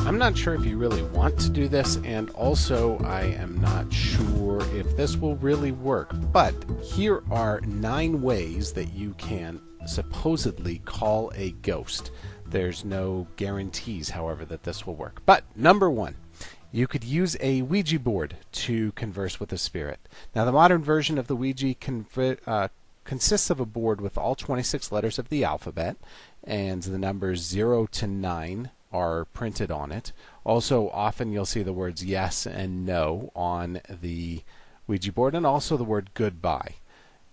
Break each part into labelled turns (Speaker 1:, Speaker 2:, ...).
Speaker 1: I'm not sure if you really want to do this, and also I am not sure if this will really work, but here are 9 ways that you can supposedly call a ghost. There's no guarantees, however, that this will work. But number 1, you could use a Ouija board to converse with a spirit. Now, the modern version of the Ouija consists of a board with all 26 letters of the alphabet, and the numbers 0 to 9 are printed on it. Also, often you'll see the words yes and no on the Ouija board, and also the word goodbye.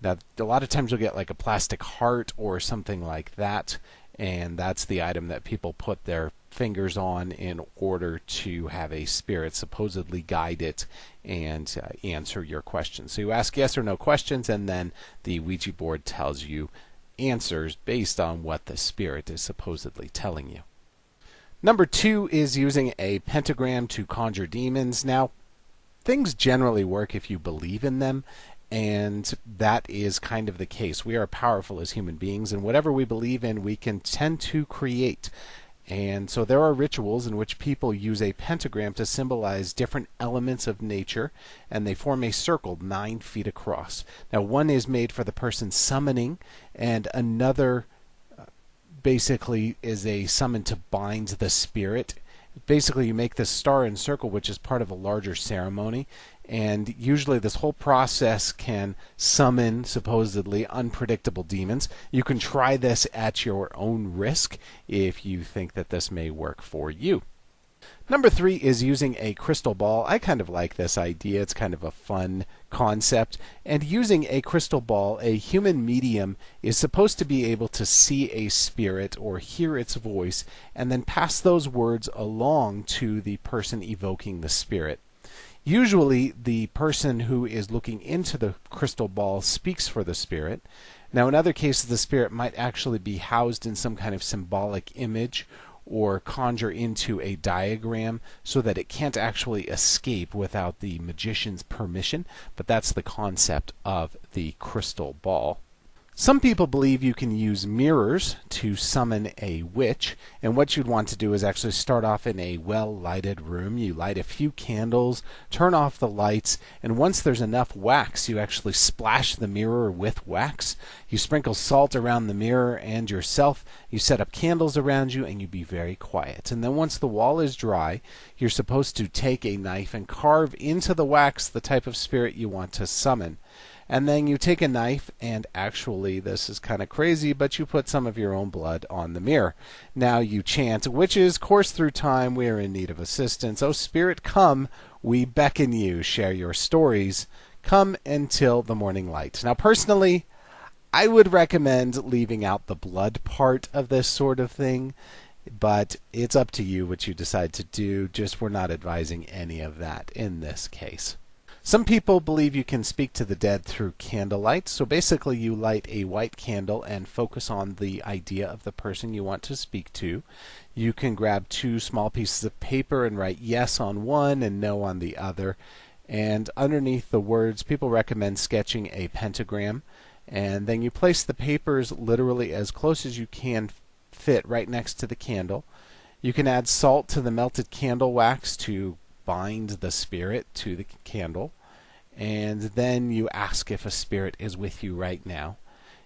Speaker 1: Now, a lot of times you'll get like a plastic heart or something like that, and that's the item that people put their fingers on in order to have a spirit supposedly guide it and answer your questions. So you ask yes or no questions, and then the Ouija board tells you answers based on what the spirit is supposedly telling you. Number 2 is using a pentagram to conjure demons. Now, things generally work if you believe in them, and that is kind of the case. We are powerful as human beings, and whatever we believe in, we can tend to create. And so there are rituals in which people use a pentagram to symbolize different elements of nature, and they form a circle 9 feet across. Now, one is made for the person summoning, and another basically is a summon to bind the spirit. Basically, you make this star and circle, which is part of a larger ceremony, and usually this whole process can summon supposedly unpredictable demons. You can try this at your own risk if you think that this may work for you. Number 3 is using a crystal ball. I kind of like this idea. It's kind of a fun concept. And using a crystal ball, a human medium is supposed to be able to see a spirit or hear its voice and then pass those words along to the person evoking the spirit. Usually, the person who is looking into the crystal ball speaks for the spirit. Now, in other cases, the spirit might actually be housed in some kind of symbolic image or conjure into a diagram so that it can't actually escape without the magician's permission, but that's the concept of the crystal ball. Some people believe you can use mirrors to summon a witch, and what you'd want to do is actually start off in a well-lighted room. You light a few candles, turn off the lights, and once there's enough wax, you actually splash the mirror with wax. You sprinkle salt around the mirror and yourself, you set up candles around you, and you be very quiet. And then once the wall is dry, you're supposed to take a knife and carve into the wax the type of spirit you want to summon. And then you take a knife, and actually this is kind of crazy, but you put some of your own blood on the mirror. Now you chant, "Witches, course through time, we are in need of assistance. O spirit, come, we beckon you, share your stories, come until the morning light." Now personally, I would recommend leaving out the blood part of this sort of thing, but it's up to you what you decide to do. Just we're not advising any of that in this case. Some people believe you can speak to the dead through candlelight. So basically you light a white candle and focus on the idea of the person you want to speak to. You can grab 2 small pieces of paper and write yes on one and no on the other. And underneath the words, people recommend sketching a pentagram. And then you place the papers literally as close as you can fit right next to the candle. You can add salt to the melted candle wax to bind the spirit to the candle, and then you ask if a spirit is with you right now.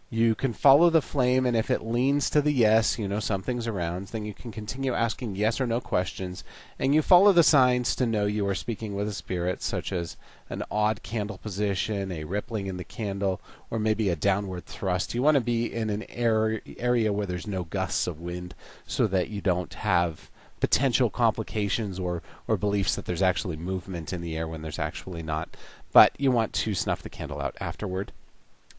Speaker 1: You can follow the flame, and if it leans to the yes, you know something's around, then you can continue asking yes or no questions, and you follow the signs to know you are speaking with a spirit, such as an odd candle position, a rippling in the candle, or maybe a downward thrust. You want to be in an area where there's no gusts of wind so that you don't have potential complications or beliefs that there's actually movement in the air when there's actually not. But you want to snuff the candle out afterward,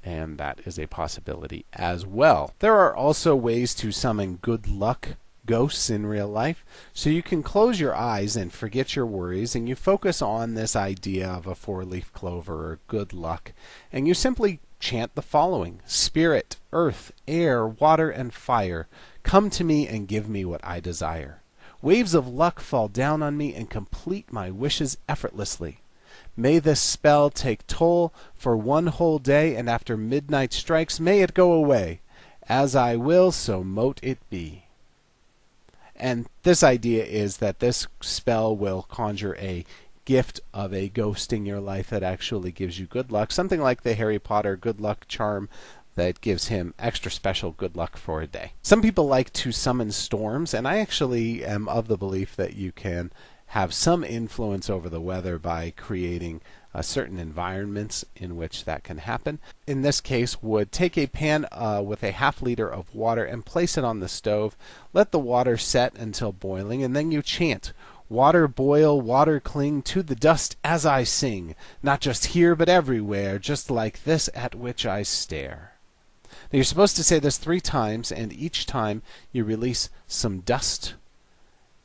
Speaker 1: and that is a possibility as well. There are also ways to summon good luck ghosts in real life. So you can close your eyes and forget your worries, and you focus on this idea of a 4-leaf clover or good luck, and you simply chant the following: Spirit, earth, air, water, and fire, come to me and give me what I desire. Waves of luck fall down on me and complete my wishes effortlessly. May this spell take toll for 1 whole day, and after midnight strikes, may it go away. As I will, so mote it be. And this idea is that this spell will conjure a gift of a ghost in your life that actually gives you good luck, something like the Harry Potter good luck charm that gives him extra special good luck for a day. Some people like to summon storms, and I actually am of the belief that you can have some influence over the weather by creating certain environments in which that can happen. In this case, would take a pan with a ½ liter of water and place it on the stove. Let the water set until boiling, and then you chant, "Water boil, water cling to the dust as I sing, not just here but everywhere, just like this at which I stare." Now you're supposed to say this 3 times, and each time you release some dust.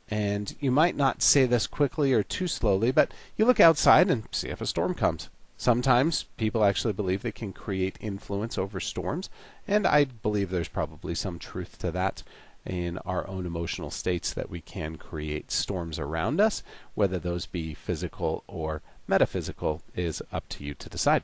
Speaker 1: And you might not say this quickly or too slowly, but you look outside and see if a storm comes. Sometimes people actually believe they can create influence over storms, and I believe there's probably some truth to that in our own emotional states, that we can create storms around us. Whether those be physical or metaphysical is up to you to decide.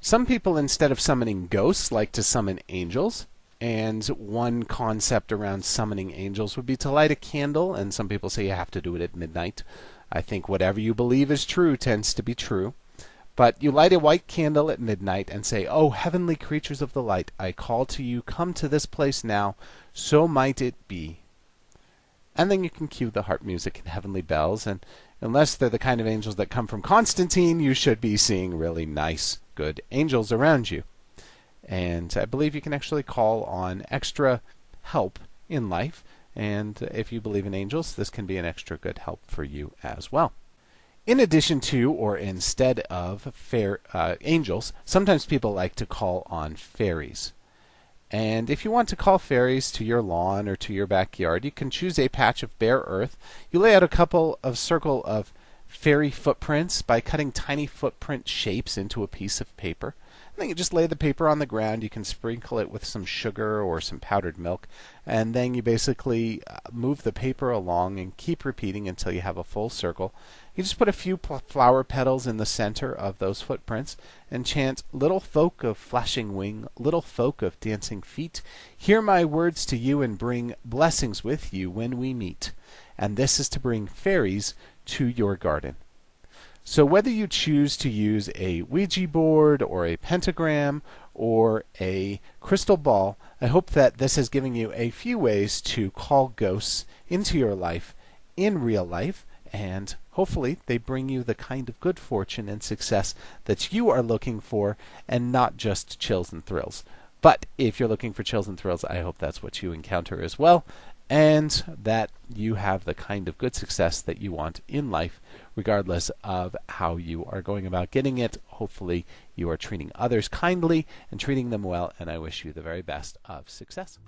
Speaker 1: Some people, instead of summoning ghosts, like to summon angels. And one concept around summoning angels would be to light a candle, and some people say you have to do it at midnight. I think whatever you believe is true tends to be true. But you light a white candle at midnight and say, "Oh, heavenly creatures of the light, I call to you, come to this place now, so might it be." And then you can cue the harp music and heavenly bells, and unless they're the kind of angels that come from Constantine, you should be seeing really nice, good angels around you. And I believe you can actually call on extra help in life. And if you believe in angels, this can be an extra good help for you as well. In addition to, or instead of angels, sometimes people like to call on fairies. And if you want to call fairies to your lawn or to your backyard, you can choose a patch of bare earth. You lay out a couple of circle of fairy footprints by cutting tiny footprint shapes into a piece of paper. And then you just lay the paper on the ground. You can sprinkle it with some sugar or some powdered milk, and then you basically move the paper along and keep repeating until you have a full circle. You just put a few flower petals in the center of those footprints and chant, "Little folk of flashing wing, little folk of dancing feet, hear my words to you and bring blessings with you when we meet." And this is to bring fairies to your garden. So whether you choose to use a Ouija board or a pentagram or a crystal ball, I hope that this has given you a few ways to call ghosts into your life in real life, and hopefully they bring you the kind of good fortune and success that you are looking for, and not just chills and thrills. But if you're looking for chills and thrills, I hope that's what you encounter as well, and that you have the kind of good success that you want in life, regardless of how you are going about getting it. Hopefully you are treating others kindly and treating them well, and I wish you the very best of success.